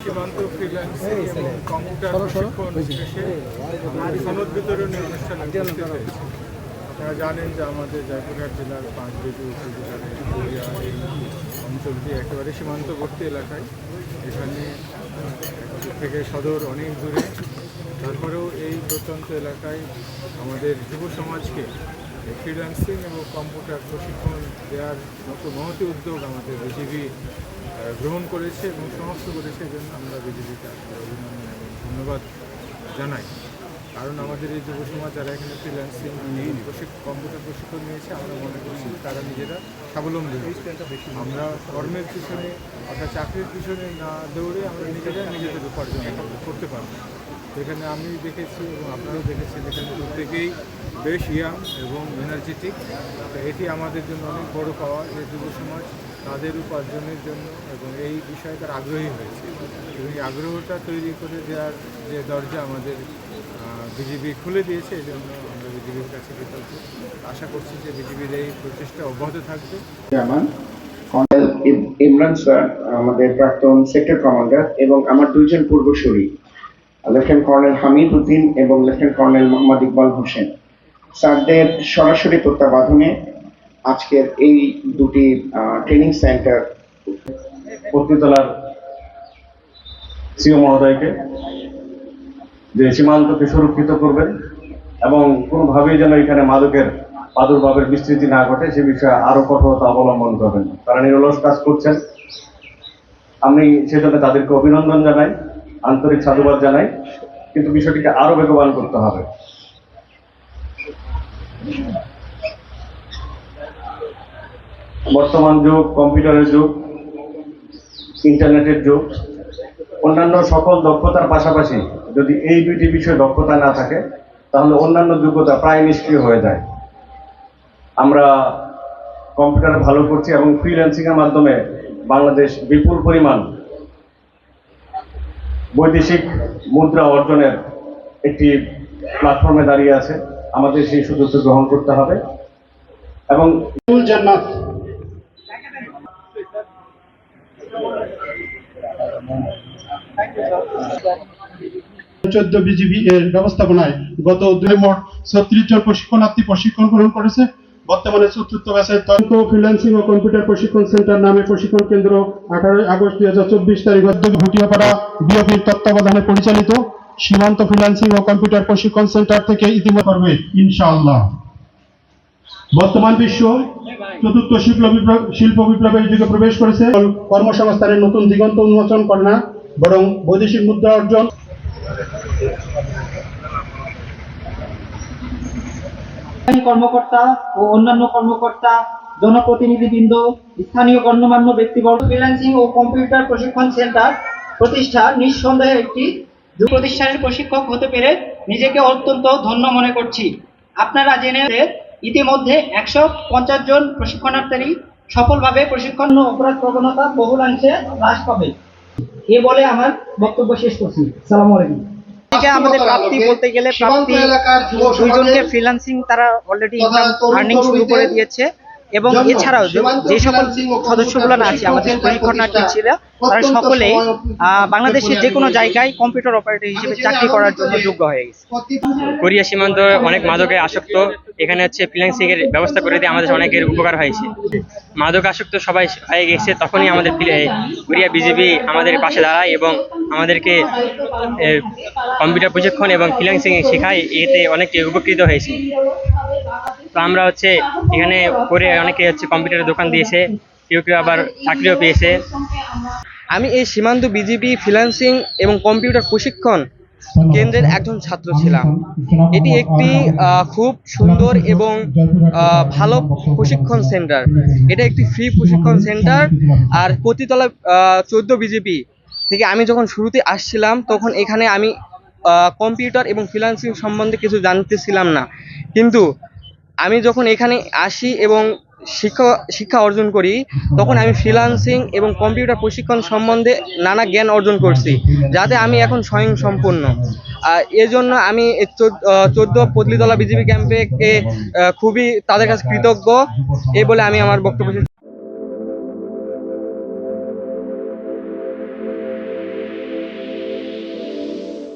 সীমান্ত ফ্রিল্যান্সিং এবং কম্পিউটার প্রশিক্ষণ শেষে সনদ বিতরণী অনুষ্ঠানে উপস্থিত হয়েছে। আপনারা জানেন যে আমাদের জয়পুরহাট জেলার পাঁচবিবি উপজেলার গড়িয়া এই অঞ্চলটি একেবারে সীমান্তবর্তী এলাকায়। এখানে থেকে সদর অনেক দূরে, তারপরেও এই প্রত্যন্ত এলাকায় আমাদের যুব সমাজকে ফ্রিল্যান্সিং এবং কম্পিউটার প্রশিক্ষণ দেওয়ার মতো মহতি উদ্যোগ আমাদের বিজিবি গ্রহণ করেছে এবং সমাপ্ত করেছে। এই জন্য আমরা বিজেপিকে অভিনন্দন এবং ধন্যবাদ জানাই। কারণ আমাদের এই যুব সমাজ যারা এখানে ফ্রিল্যান্সিং কম্পিউটার প্রশিক্ষণ নিয়েছে, আমরা মনে করছি তারা নিজেরা স্বাবলম্বী। আমরা কর্মের পিছনে অর্থাৎ চাকরির পিছনে না দৌড়ে আমরা নিজেরা নিজেদের উপার্জন করতে পারবো। এখানে আমি দেখেছি এবং আপনারাও দেখেছেন, এখানে প্রত্যেকেই বেশ ইয়াং এবং এনার্জেটিক। এটি আমাদের জন্য অনেক বড় পাওয়া যে যুব সমাজ তাদের উপার্জনের জন্য এবং এই বিষয়ে তার আগ্রহী হয়েছে এবং এই আগ্রহটা তৈরি করে দেওয়ার যে দরজা আমাদের বিজেপি খুলে দিয়েছে। এই জন্য আমরা বিজেপির কাছে কৃতজ্ঞ। আশা করছি যে বিজেপির এই প্রচেষ্টা অব্যাহত থাকবে। কর্নেল ইমরান স্যার আমাদের প্রাক্তন সেক্টর কমান্ডার এবং আমার দুইজন পূর্বসূরি লেফটেন্যান্ট কর্নেল হামিদ উদ্দিন এবং লেফটেন্যান্ট কর্নেল মোহাম্মদ ইকবাল হোসেন স্যারদের সরাসরি তত্ত্বাবধানে আজকের এই দুটি ট্রেনিং সেন্টার পত্নীতলার সিও মহোদয়কে যে সীমান্তকে সুরক্ষিত করবেন এবং কোনোভাবেই যেন এখানে মাদকের প্রাদুর্ভাবের বিস্তৃতি না ঘটে সে বিষয়ে আরো কঠোরতা অবলম্বন করবেন। তারা নিরলস কাজ করছেন, আমি সেজন্য তাদেরকে অভিনন্দন জানাই, আন্তরিক সাধুবাদ জানাই। কিন্তু বিষয়টিকে আরো বেগবান করতে হবে। বর্তমান যুগ কম্পিউটারের যুগ, ইন্টারনেটের যুগ। অন্যান্য সকল দক্ষতার পাশাপাশি যদি এই দুইটি বিষয়ে দক্ষতা না থাকে তাহলে অন্যান্য যোগ্যতা প্রায় নিষ্ক্রিয় হয়ে যায়। আমরা কম্পিউটারে ভালো করছি এবং ফ্রিল্যান্সিং এর মাধ্যমে বাংলাদেশ বিপুল পরিমাণ বৈদেশিক মুদ্রা অর্জনের একটি প্ল্যাটফর্মে দাঁড়িয়ে আছে। আমাদের সেই সুযোগ গ্রহণ করতে হবে এবং জান্নাত চোদ্দ বিজিবি এর ব্যবস্থাপনায় গত 2 মোট 36 জন প্রশিক্ষণার্থী প্রশিক্ষণ গ্রহণ করেছে। বর্তমানে চতুর্থ ব্যাচের তন্ত্র ফ্রিল্যান্সিং ও কম্পিউটার প্রশিক্ষণ সেন্টার নামে প্রশিক্ষণ কেন্দ্র 18 আগস্ট 2024 তারিখ ভুটিয়াপাড়া বিওপির তত্ত্বাবধানে পরিচালিত সীমান্ত ফ্রিল্যান্সিং ও কম্পিউটার প্রশিক্ষণ সেন্টার থেকে ইতিমধ্যে করবে ইনশাআল্লাহ। বর্তমান বিশ্ব চতুর্থ শিল্প বিপ্লবের যুগে প্রবেশ করেছে। কর্মসংস্থানের নতুন দিগন্ত উন্মোচন করে না, বরং বৈদেশিক মুদ্রা অর্জন। কর্মকর্তা ও অন্যান্য কর্মকর্তা, জনপ্রতিনিধিবৃন্দ, স্থানীয় গণ্যমান্য ব্যক্তিবর্গ, ফ্রিল্যান্সিং ও কম্পিউটার প্রশিক্ষণ সেন্টার প্রতিষ্ঠা নিঃসন্দেহে একটি প্রতিষ্ঠানের প্রশিক্ষক হতে পেরে নিজেকে অত্যন্ত ধন্য মনে করছি। আপনারা জেনে ইতিমধ্যে 150 জন প্রশিক্ষণার্থী সফলভাবে প্রশিক্ষণ অপরাধ প্রবণতা বহুলাংশে হ্রাস পাবে। এ বলে আমার বক্তব্য শেষ করছি। আসসালামু আলাইকুম। আমাদের প্রাপ্তি বলতে গেলে প্রাপ্তি দুইজনকে ফ্রিল্যান্সিং তারা অলরেডি আর্নিং শুরু করে দিয়েছে এবং এছাড়াও যে সকল সদস্যগুলো আছে আমাদের প্রশিক্ষণার্থী ছিল তারা সকলেই বাংলাদেশের যে কোনো জায়গায় কম্পিউটার অপারেটর হিসেবে চাকরি করার জন্য যোগ্য হয়ে গেছে। কোরিয়া সীমান্ত অনেক মাদকে আসক্ত, এখানে হচ্ছে ফ্রিল্যান্সিং এর ব্যবস্থা করে দিয়ে আমাদের অনেকের উপকার হয়েছে। মাদক আসক্ত সবাই হয়ে গেছে, তখনই আমাদের কোরিয়া বিজেপি আমাদের পাশে দাঁড়ায় এবং আমাদেরকে কম্পিউটার প্রশিক্ষণ এবং ফ্রিল্যান্সিং শেখায়, এতে অনেকে উপকৃত হয়েছে। তো আমরা হচ্ছে এখানে করে অনেকে হচ্ছে কম্পিউটারের দোকান দিয়েছে, কেউ কেউ আবার চাকরিও পেয়েছে। আমি এই সীমান্ত বিজিবি ফ্রিল্যান্সিং এবং কম্পিউটার প্রশিক্ষণ কেন্দ্রের একজন ছাত্র ছিলাম। এটি একটি খুব সুন্দর এবং ভালো প্রশিক্ষণ সেন্টার। এটা একটি ফ্রি প্রশিক্ষণ সেন্টার। আর পতিতলা 14 বিজিবি থেকে আমি যখন শুরুতে আসছিলাম তখন এখানে আমি কম্পিউটার এবং ফ্রিল্যান্সিং সম্বন্ধে কিছু জানতেছিলাম না, কিন্তু আমি যখন এখানে আসি এবং শিক্ষা অর্জন করি তখন আমি ফ্রিল্যান্সিং এবং কম্পিউটার প্রশিক্ষণ সম্বন্ধে নানা জ্ঞান অর্জন করছি, যাতে আমি এখন স্বয়ংসম্পূর্ণ। এজন্য আমি 14 পতলিতলা বিজিবি ক্যাম্পে খুবই তাদের কাছে কৃতজ্ঞ। এই বলে আমি আমার বক্তব্য